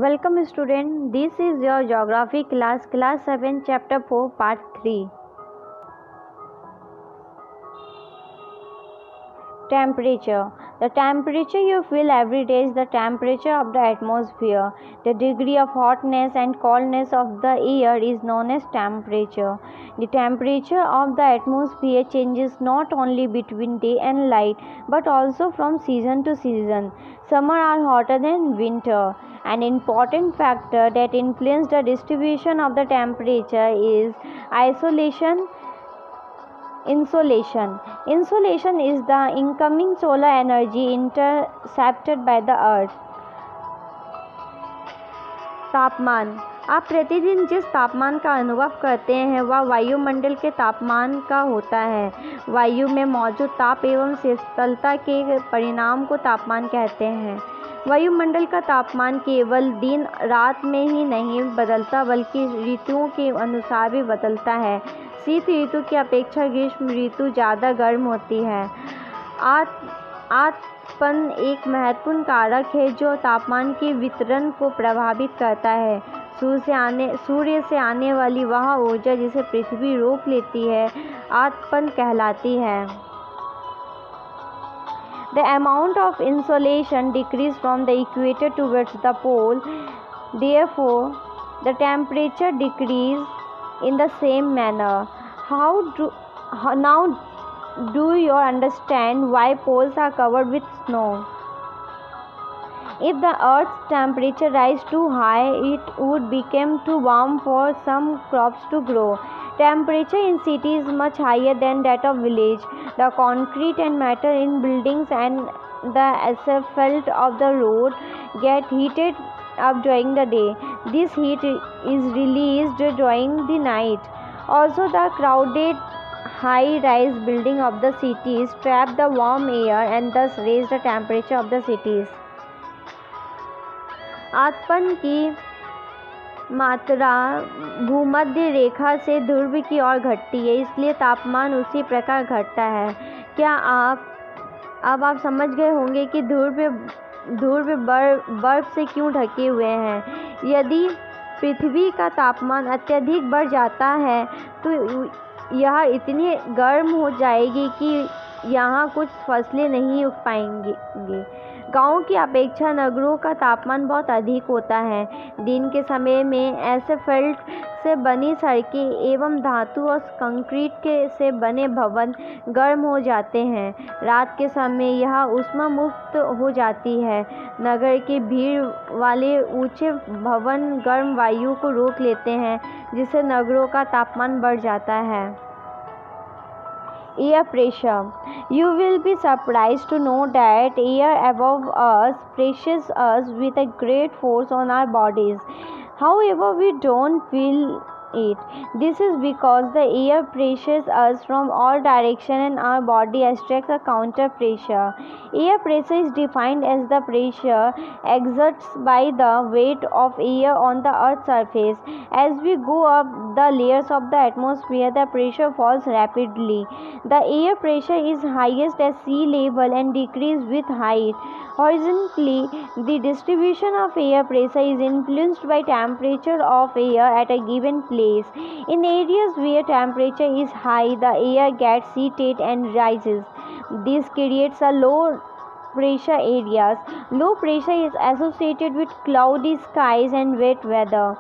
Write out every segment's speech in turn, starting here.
Welcome student, this is your geography class 7 chapter 4 part 3. Temperature. The temperature you feel every day is the temperature of the atmosphere. The degree of hotness and coldness of the air is known as temperature. The temperature of the atmosphere changes not only between day and night but also from season to season. Summer are hotter than winter. An important factor that influences the distribution of the temperature is insolation. Insolation is the incoming solar energy intercepted by the earth. तापमान. आप प्रतिदिन जिस तापमान का अनुभव करते हैं वह वायुमंडल के तापमान का होता है. वायु में मौजूद ताप एवं शीतलता के परिणाम को तापमान कहते हैं. वायुमंडल का तापमान केवल दिन रात में ही नहीं बदलता बल्कि ऋतुओं के अनुसार भी बदलता है. शीत ऋतु की अपेक्षा ग्रीष्म ऋतु ज़्यादा गर्म होती है. आतपन एक महत्वपूर्ण कारक है जो तापमान के वितरण को प्रभावित करता है. सूर्य से आने वाली वह ऊर्जा जिसे पृथ्वी रोक लेती है आतपन कहलाती है. The amount of insolation decreases from the equator towards the pole. Therefore, the temperature decreases in the same manner. Now do you understand why poles are covered with snow? If the earth's temperature rises too high, it would become too warm for some crops to grow. Temperature in cities is much higher than that of village. The concrete and metal in buildings and the asphalt of the road get heated up during the day. This heat is released during the night. Also, the crowded high-rise buildings of the cities trap the warm air and thus raise the temperature of the cities. आतपन की मात्रा भूमध्य रेखा से ध्रुव की ओर घटती है, इसलिए तापमान उसी प्रकार घटता है. क्या अब आप समझ गए होंगे कि ध्रुव बर्फ से क्यों ढके हुए हैं. यदि पृथ्वी का तापमान अत्यधिक बढ़ जाता है तो यह इतनी गर्म हो जाएगी कि यहाँ कुछ फसलें नहीं उग पाएंगी. गाँव की अपेक्षा नगरों का तापमान बहुत अधिक होता है. दिन के समय में एस्फल्ट से बनी सड़कें एवं धातु और कंक्रीट से बने भवन गर्म हो जाते हैं. रात के समय यह ऊष्मा मुक्त हो जाती है. नगर के भीड़ वाले ऊंचे भवन गर्म वायु को रोक लेते हैं जिससे नगरों का तापमान बढ़ जाता है. Air pressure. You will be surprised to know that air above us presses us with a great force on our bodies. However, we don't feel it. This is because the air presses us from all directions and our body exerts a counter pressure. Air pressure is defined as the pressure exerted by the weight of air on the Earth's surface. As we go up the layers of the atmosphere, the pressure falls rapidly. The air pressure is highest at sea level and decreases with height. Horizontally, the distribution of air pressure is influenced by temperature of air at a given place. In areas where temperature is high, the air gets heated and rises. This creates a low pressure areas. Low pressure is associated with cloudy skies and wet weather.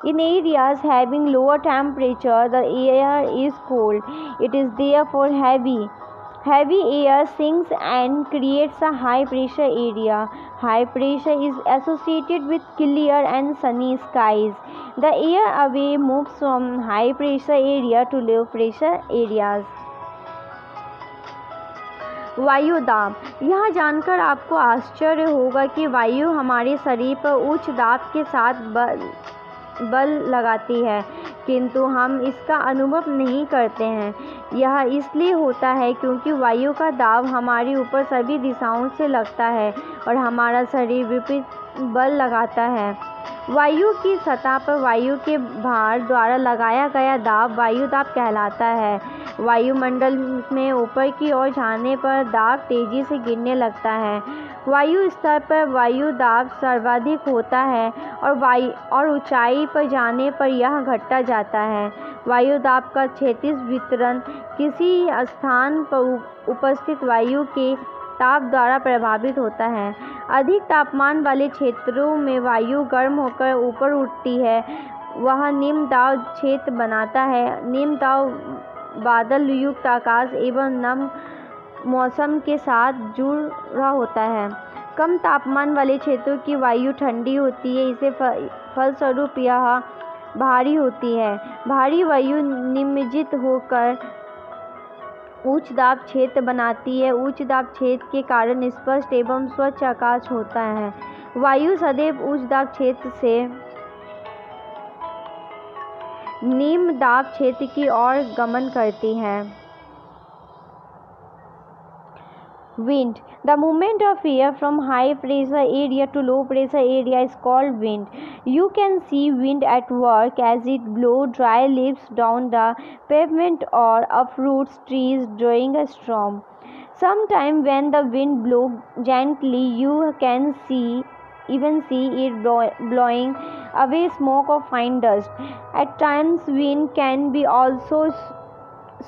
In areas having lower temperature, the air is cold. It is therefore heavy. Heavy air sinks and creates a high pressure area. High pressure is associated with clear and sunny skies. The air away moves from high pressure area to low pressure areas. वायु दाब. यह जानकर आपको आश्चर्य होगा कि वायु हमारे शरीर पर उच्च दाब के साथ बल लगाती है, किंतु हम इसका अनुभव नहीं करते हैं. यह इसलिए होता है क्योंकि वायु का दाब हमारे ऊपर सभी दिशाओं से लगता है और हमारा शरीर विपरीत बल लगाता है. वायु की सतह पर वायु के भार द्वारा लगाया गया दाब वायु दाब कहलाता है। वायुमंडल में ऊपर की ओर जाने पर दाब तेजी से गिरने लगता है। वायु स्तर पर वायु दाब सर्वाधिक होता है और ऊंचाई पर जाने पर यह घटता जाता है। वायु दाब का क्षैतिज वितरण किसी स्थान पर उपस्थित वायु के ताप द्वारा प्रभावित होता है। अधिक तापमान वाले क्षेत्रों में वायु गर्म होकर ऊपर उठती है, वह निम्न दाब क्षेत्र बनाता है। निम्न दाब बादल युक्त आकाश एवं नम मौसम के साथ जुड़ा होता है। कम तापमान वाले क्षेत्रों की वायु ठंडी होती है, इसे फलस्वरूप यह भारी होती है। भारी वायु निमज्जित होकर उच्च दाब क्षेत्र बनाती है। उच्च दाब क्षेत्र के कारण स्पष्ट एवं स्वच्छ आकाश होता है। वायु सदैव उच्च दाब क्षेत्र से निम्न दाब क्षेत्र की ओर गमन करती है। Wind. The movement of air from high pressure area to low pressure area is called wind. You can see wind at work as it blows dry leaves down the pavement or uproots trees during a storm. Sometimes when the wind blows gently, you can even see it blowing away smoke or fine dust. At times, wind can be also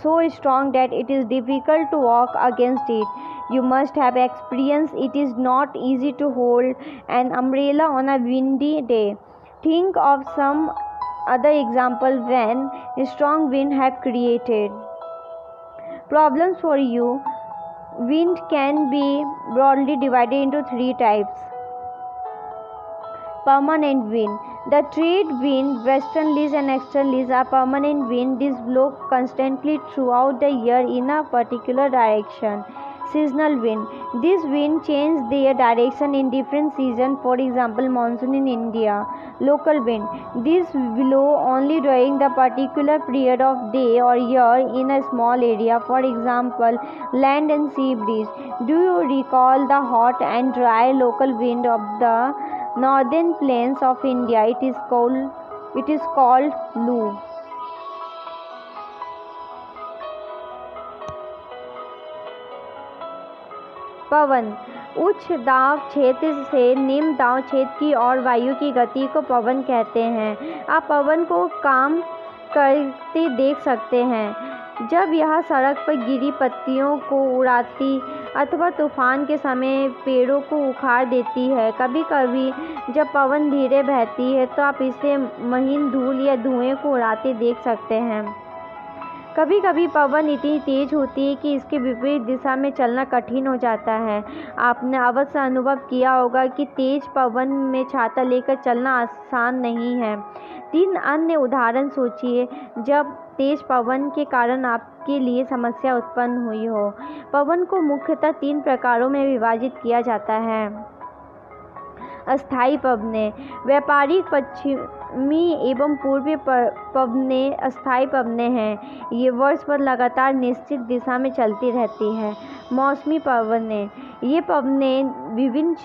so strong that it is difficult to walk against it. You must have experienced it is not easy to hold an umbrella on a windy day. Think of some other example when strong wind have created problems for you. Wind can be broadly divided into three types. Permanent wind. The trade wind, westerlies and easterlies are permanent wind. These blow constantly throughout the year in a particular direction. Seasonal wind. These winds change their direction in different seasons. For example, monsoon in India. Local wind. These blow only during the particular period of day or year in a small area. For example, land and sea breeze. Do you recall the hot and dry local wind of the northern plains of India? It is called Loo. पवन. उच्च दाब क्षेत्र से निम्न दाब क्षेत्र की ओर वायु की गति को पवन कहते हैं। आप पवन को काम करते देख सकते हैं जब यह सड़क पर गिरी पत्तियों को उड़ाती अथवा तूफान के समय पेड़ों को उखाड़ देती है। कभी कभी जब पवन धीरे बहती है तो आप इसे महीन धूल या धुएं को उड़ाते देख सकते हैं। कभी कभी पवन इतनी तेज होती है कि इसके विपरीत दिशा में चलना कठिन हो जाता है। आपने अवश्य अनुभव किया होगा कि तेज पवन में छाता लेकर चलना आसान नहीं है। 3 अन्य उदाहरण सोचिए जब तेज पवन के कारण आपके लिए समस्या उत्पन्न हुई हो। पवन को मुख्यतः 3 प्रकारों में विभाजित किया जाता है। अस्थायी पवनें. व्यापारिक पश्चिमी एवं पूर्वी पवनें अस्थायी पवनें हैं। ये वर्ष भर लगातार निश्चित दिशा में चलती रहती हैं। मौसमी पवनें. ये पवनें विभिन्न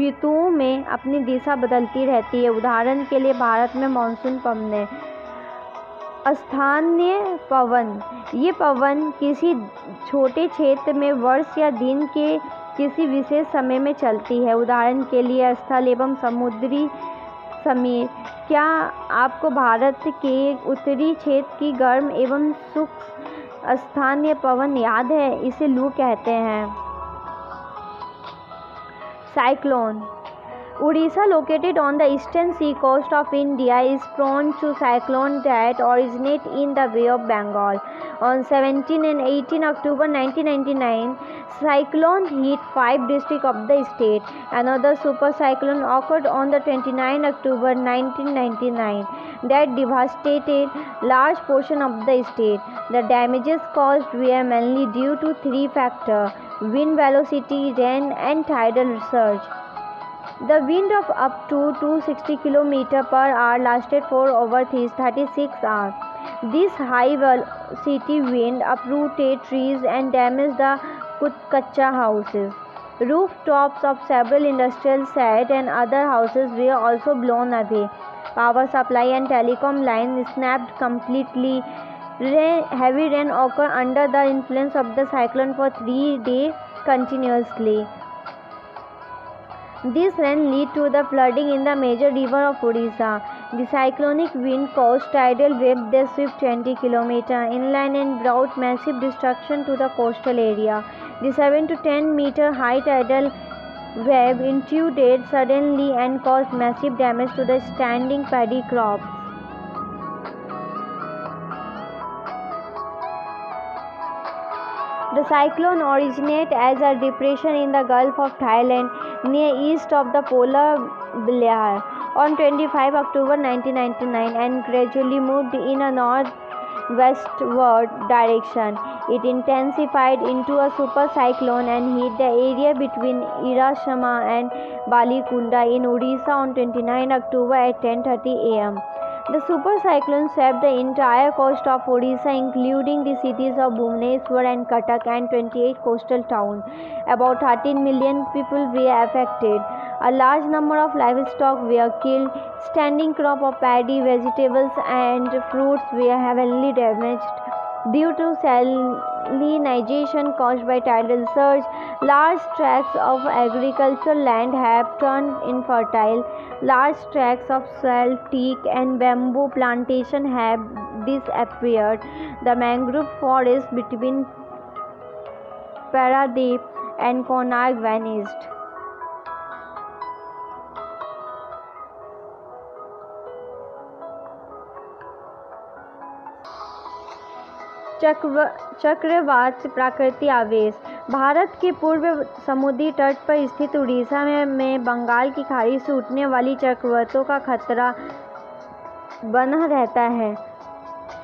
ऋतुओं में अपनी दिशा बदलती रहती है। उदाहरण के लिए भारत में मानसून पवनें। स्थानीय पवन. ये पवन किसी छोटे क्षेत्र में वर्ष या दिन के किसी विशेष समय में चलती है। उदाहरण के लिए स्थल एवं समुद्री समीर. क्या आपको भारत के उत्तरी क्षेत्र की गर्म एवं शुष्क स्थानीय पवन याद है? इसे लू कहते हैं। Cyclone. Odisha, located on the eastern sea coast of India, is prone to cyclones that originate in the Bay of Bengal. On 17 and 18 October 1999, cyclone hit 5 districts of the state. Another super cyclone occurred on the 29 October 1999 that devastated large portion of the state. The damages caused were mainly due to 3 factors: wind velocity, rain, and tidal surge. The wind of up to 260 km per hour lasted for over 36 hours. This high velocity wind uprooted trees and damaged the kacha houses. Rooftops of several industrial sites and other houses were also blown away. Power supply and telecom lines snapped completely. Heavy rain occurred under the influence of the cyclone for 3 days continuously. This rain led to the flooding in the major river of Odisha. The cyclonic wind caused tidal waves that swept 20 km inland and brought massive destruction to the coastal area. The 7 to 10 meter high tidal wave intruted suddenly and caused massive damage to the standing paddy crops. The cyclone originated as a depression in the Gulf of Thailand near east of the polar Balear on 25 October 1999 and gradually moved in a northwestward direction. It intensified into a supercyclone and hit the area between Irasema and Balikunda in Odisha on 29 October at 10:30 am. The supercyclone swept the entire coast of Odisha, including the cities of Bhubaneswar and Cuttack and 28 coastal towns. About 13 million people were affected. A large number of livestock were killed. Standing crop of paddy, vegetables, and fruits were heavily damaged due to salinization caused by tidal surge. Large tracts of agricultural land have turned infertile. Large tracts of salt, teak, and bamboo plantation have disappeared. The mangrove forest between Paradip and Konark vanished. चक्रवात प्राकृतिक आवेश। भारत के पूर्व समुद्री तट पर स्थित उड़ीसा में बंगाल की खाड़ी से उठने वाली चक्रवातों का खतरा बना रहता है।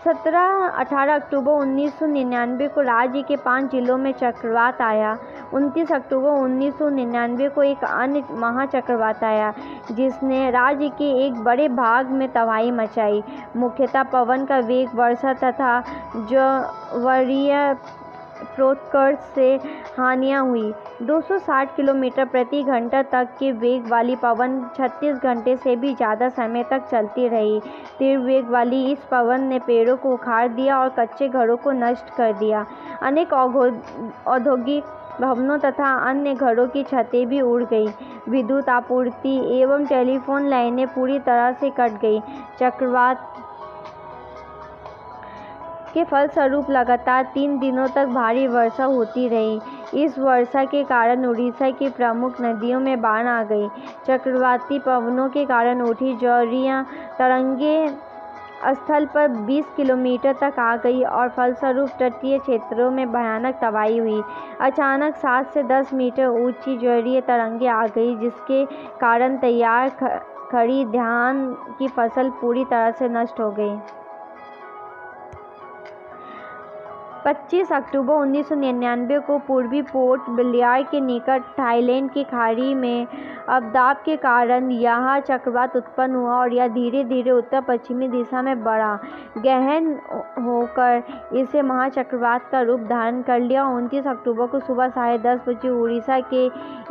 17-18 अक्टूबर 1999 को राज्य के 5 जिलों में चक्रवात आया। 29 अक्टूबर 1999 को एक अन्य महाचक्रवात आया जिसने राज्य के एक बड़े भाग में तबाही मचाई। मुख्यतः पवन का वेग, वर्षा तथा ज्वारीय प्रोत्कर्ष से हानियां हुई। 260 किलोमीटर प्रति घंटा तक के वेग वाली पवन 36 घंटे से भी ज़्यादा समय तक चलती रही। तीव्र वेग वाली इस पवन ने पेड़ों को उखाड़ दिया और कच्चे घरों को नष्ट कर दिया। अनेक औद्योगिक भवनों तथा अन्य घरों की छतें भी उड़ गई। विद्युत आपूर्ति एवं टेलीफोन लाइनें पूरी तरह से कट गई। चक्रवात के फलस्वरूप लगातार 3 दिनों तक भारी वर्षा होती रही। इस वर्षा के कारण उड़ीसा की प्रमुख नदियों में बाढ़ आ गई। चक्रवाती पवनों के कारण उठी ज्वारीय तरंगें स्थल पर 20 किलोमीटर तक आ गई और फलस्वरूप तटीय क्षेत्रों में भयानक तबाही हुई। अचानक 7 से 10 मीटर ऊंची ज्वारीय तरंगें आ गई जिसके कारण तैयार खड़ी धान की फसल पूरी तरह से नष्ट हो गई। 25 अक्टूबर 1999 को पूर्वी पोर्ट ब्लेयर के निकट थाईलैंड की खाड़ी में अवदाब के कारण यह चक्रवात उत्पन्न हुआ और यह धीरे धीरे उत्तर पश्चिमी दिशा में बढ़ा। गहन होकर इसे महाचक्रवात का रूप धारण कर लिया। 29 अक्टूबर को सुबह 10:30 बजे उड़ीसा के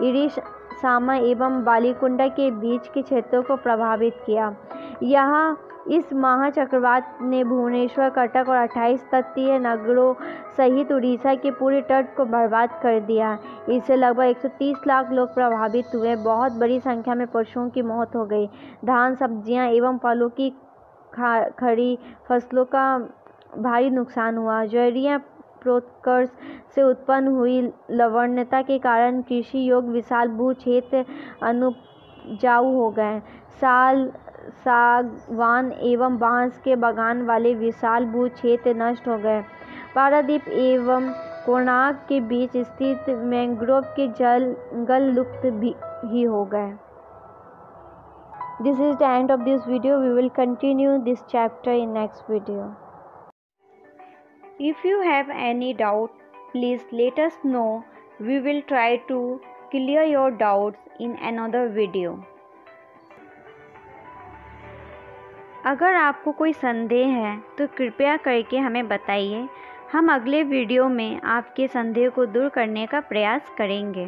इरिसामा एवं बालीकुंडा के बीच के क्षेत्रों को प्रभावित किया। इस महाचक्रवात ने भुवनेश्वर, कटक और 28 तटीय नगरों सहित उड़ीसा के पूरे तट को बर्बाद कर दिया। इससे लगभग 130 लाख लोग प्रभावित हुए। बहुत बड़ी संख्या में पशुओं की मौत हो गई। धान, सब्जियां एवं फलों की खड़ी फसलों का भारी नुकसान हुआ। ज्वारीय प्रोत्कर्ष से उत्पन्न हुई लवणता के कारण कृषि योग्य विशाल भू क्षेत्र अनुपजाऊ हो गए। सागवान एवं बांस के बागान वाले विशाल भू क्षेत्र नष्ट हो गए। पारादीप एवं कोणार्क के बीच स्थित मैंग्रोव के जंगल लुप्त ही हो गए। This is the end of this video. We will continue this chapter in next video. If you have any doubt, please let us know. We will try to clear your doubts in another video. अगर आपको कोई संदेह है तो कृपया करके हमें बताइए। हम अगले वीडियो में आपके संदेह को दूर करने का प्रयास करेंगे।